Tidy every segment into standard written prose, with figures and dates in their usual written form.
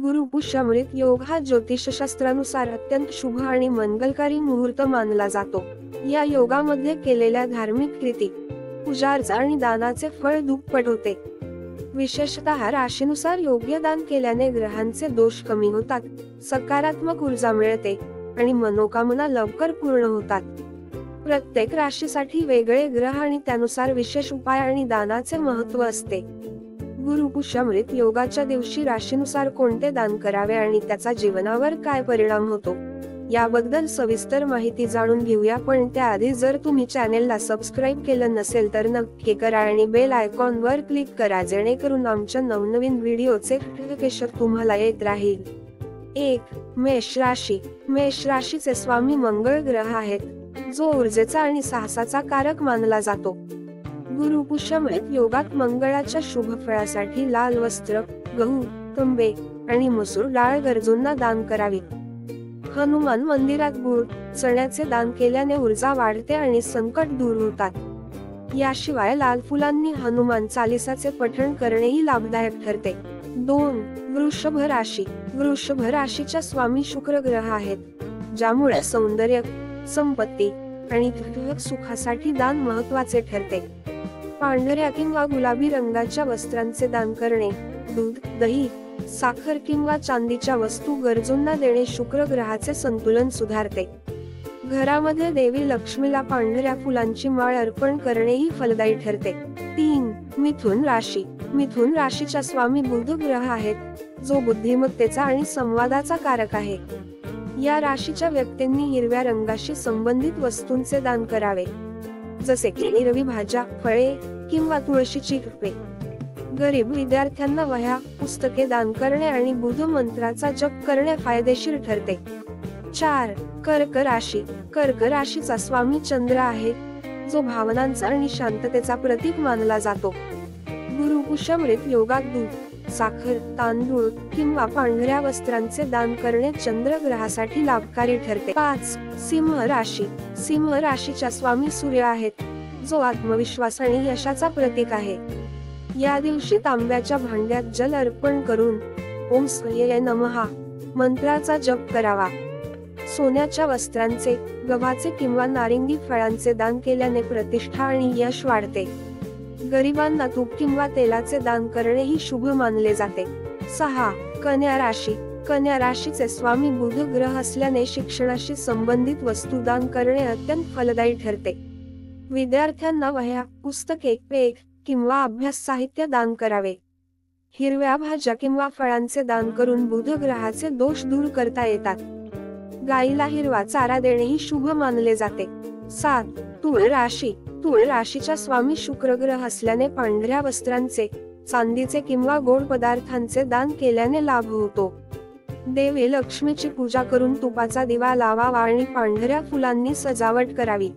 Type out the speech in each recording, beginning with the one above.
गुरु पुष्यामृत योग हा ज्योतिषशास्त्रानुसार अत्यंत शुभ आणि मंगलकारी मुहूर्त मानला जातो. या योगामध्ये केलेल्या धार्मिक कृती, पूजार्चा आणि दानाचे फळ दुप्पट होते. विशेषतः राशीनुसार योग्य दान केल्याने ग्रहांचे दोष कमी होतात, सकारात्मक ऊर्जा मिळते आणि मनोकामना लवकर पूर्ण होतात. प्रत्येक राशीसाठी वेगळे ग्रह आणि त्यानुसार विशेष उपाय आणि दानाचे महत्त्व असते. गुरु पुष्यामृत योगाच्या दिवशी राशीनुसार कोणते दान करावे आणि त्याचा जीवनावर काय परिणाम होतो याबद्दल सविस्तर माहिती जाणून घेऊया. पण त्याआधी जर तुम्ही चॅनेलला सबस्क्राईब केलं नसेल तर नक्की करा आणि बेल आयकॉन वर क्लिक करा, जेणेकरून आमच्या नवनवीन व्हिडिओचे नोटिफिकेशन तुम्हाला येत राहील. 1. मेष राशी. मेष राशीचे स्वामी मंगळ ग्रह आहेत, जो ऊर्जेचा आणि साहसाचा कारक मानला जातो. गुरु पुष्यामृत योगात मंगळाच्या शुभ फळासाठी लाल वस्त्र, गहू, तांबे आणि मसूर डाळ गरजूंना दान करावी. हनुमान मंदिरात गुळ, चण्याचे दान केल्याने ऊर्जा वाढते आणि संकट दूर होतात. याशिवाय लाल फुलांनी हनुमान चालीसाचे पठण करणेही लाभदायक ठरते. 2. वृषभ राशी. वृषभ राशीच्या स्वामी शुक्र ग्रह आहेत, ज्यामुळे सौंदर्य, संपत्ती आणि सुखासाठी दान महत्त्वाचे ठरते. पांढऱ्या किंवा गुलाबी रंगाच्या वस्त्रांचे दान करणे, दूध, दही, साखर किंवा चांदीच्या वस्तू गरजूंना देणे शुक्र ग्रहाचे संतुलन सुधारते. घरामध्ये देवी लक्ष्मीला पांढऱ्या फुलांची माळ अर्पण करणेही फलदायी ठरते. 3. मिथुन राशी. मिथुन राशीच्या स्वामी बुध ग्रह आहेत, जो बुद्धिमत्तेचा आणि संवादाचा कारक आहे. या राशीच्या व्यक्तींनी हिरव्या रंगाशी संबंधित वस्तूंचे दान करावे, जसे की हिरवी भाज्या, फळे किंवा तुळशीची रोपे. गरीब विद्यार्थ्यांना वह्या, पुस्तके दान करणे आणि बुध मंत्राचा जप करणे फायदेशीर ठरते. 4. कर्क राशी. कर्क राशीचा स्वामी चंद्र आहे, जो भावनांचा आणि शांततेचा प्रतीक मानला जातो. गुरु पुष्यामृत योगात दूध, साखर, तांदूळ किंवा पांढऱ्या वस्त्रांचे दान करणे चंद्र ग्रहासाठी लाभकारी ठरते. 5. सिंह राशी. सिंह राशीच्या स्वामी सूर्य आहेत, जो आत्मविश्वास आणि यशाचा प्रतीक आहे. या दिवशी तांब्याच्या भांड्यात जल अर्पण करून ओम सूर्याय नमः मंत्राचा जप करावा. सोन्याच्या वस्त्रांचे, गव्हाचे किंवा नारिंगी फळांचे दान केल्याने प्रतिष्ठा आणि यश वाढते. गरिबांना तूप किंवा तेलाचे दान करणे ही शुभ मानले जाते. 6. कन्या राशी. कन्या राशीचे स्वामी बुध ग्रह असल्याने शिक्षणाशी संबंधित वस्तू दान करणे अत्यंत फलदायी ठरते. विद्यार्थ्यांना वह्या, पुस्तके, पेन किंवा अभ्यास साहित्य दान करावे. हिरव्या भाज्या किंवा फळांचे दान करून बुध ग्रहाचे दोष दूर करता येतात. गायीला हिरवा चारा देणेही शुभ मानले जाते. 7. तुळ राशी. तुळ राशीच्या स्वामी शुक्र ग्रह असल्याने पांढऱ्या वस्त्रांचे, चांदीचे किंवा गोड पदार्थांचे दान केल्याने लाभ होतो. देवी लक्ष्मीची पूजा करून तुपाचा दिवा लावावा आणि पांढऱ्या फुलांनी सजावट करावी.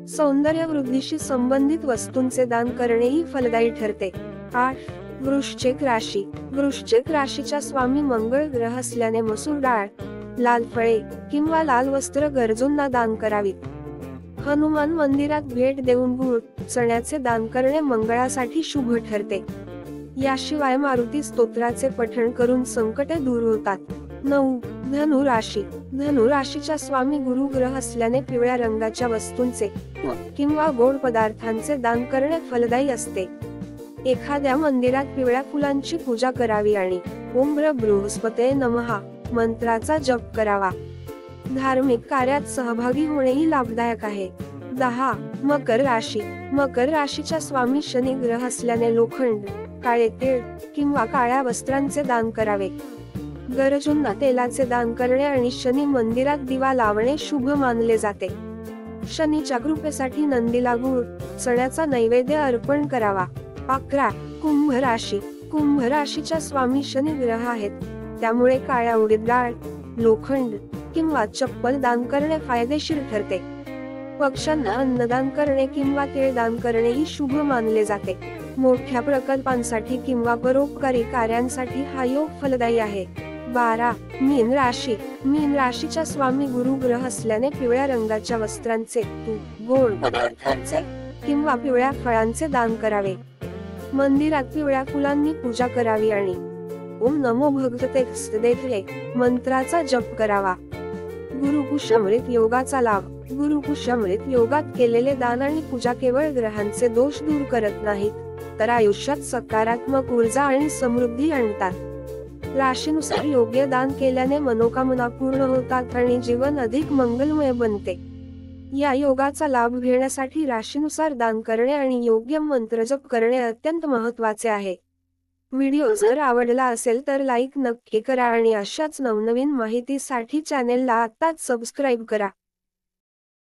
सौंदर्य वृद्धीशी संबंधित वस्तूंचे दान करणेही फलदायी ठरते. 8. वृश्चिक राशी. वृश्चिक राशीच्या स्वामी मंगळ ग्रह असल्याने मसूर डाळ, लाल फळे किंवा लाल वस्त्र गरजूंना दान करावीत. हनुमान मंदिरात भेट देऊन गुळ, चण्याचे दान करणे मंगळासाठी शुभ ठरते. याशिवाय मारुती स्तोत्राचे पठण करून संकटे दूर होतात. 9. धनु राशी. धनु राशीच्या स्वामी गुरु ग्रह असल्याने पिवळ्या रंगाच्या वस्तूंचे किंवा गोड पदार्थांचे दान करणे फलदायी असते. एखाद्या मंदिरात पिवळ्या फुलांची पूजा करावी आणि ओम बृहस्पते नमः मंत्राचा जप करावा. धार्मिक कार्यात सहभागी होणेही लाभदायक आहे. 10. मकर राशी. मकर राशीच्या स्वामी शनी ग्रह असल्याने लोखंड, काळे तीळ किंवा काळ्या वस्त्रांचे दान करावे. गरजूंना तेलाचे दान करणे आणि शनी मंदिरात दिवा लावणे शुभ मानले जाते. शनीच्या कृपेसाठी नंदीला गुळ, चण्याचा नैवेद्य अर्पण करावा. 11. कुंभ राशी. कुंभ राशीच्या स्वामी शनी ग्रह आहेत, त्यामुळे काळ्या उडीद डाळ, लोखंड किंवा चप्पल दान करणे फायदेशीर ठरते. पक्ष्यांना अन्नदान करणे किंवा तीळ दान करणे ही शुभ मानले जाते. मोठ्या प्रकल्पांसाठी किंवा परोपकारी कार्यांसाठी हा योग फलदायी आहे. 12. मीन राशी. मीन राशीच्या स्वामी गुरु ग्रह असल्याने पिवळ्या रंगाच्या वस्त्रांचे, तूप, गोड पदार्थांचे किंवा पिवळ्या फळांचे दान करावे. मंदिरात पिवळ्या फुलांनी पूजा करावी आणि ओम नमो भगवते वासुदेवाय मंत्राचा जप करावा। गुरुपुष्यामृत योगाचा लाभ। गुरुपुष्यामृत योगात केलेले दान आणि पूजा केवळ ग्रहांचे दोष दूर करत नाहीत, तर आयुष्यात सकारात्मक ऊर्जा आणि समृद्धी आणतात। राशीनुसार योग्य दान केल्याने मनोकामना पूर्ण होतात आणि जीवन अधिक मंगलमय बनते। या योगाचा लाभ घेण्यासाठी राशीनुसार दान करणे आणि योग्य मंत्रजप करणे अत्यंत महत्त्वाचे आहे। व्हिडिओ जर आवडला असेल तर लाईक नक्की करा आणि अशाच नवनवीन माहितीसाठी चॅनेलला आत्ताच सबस्क्राईब करा।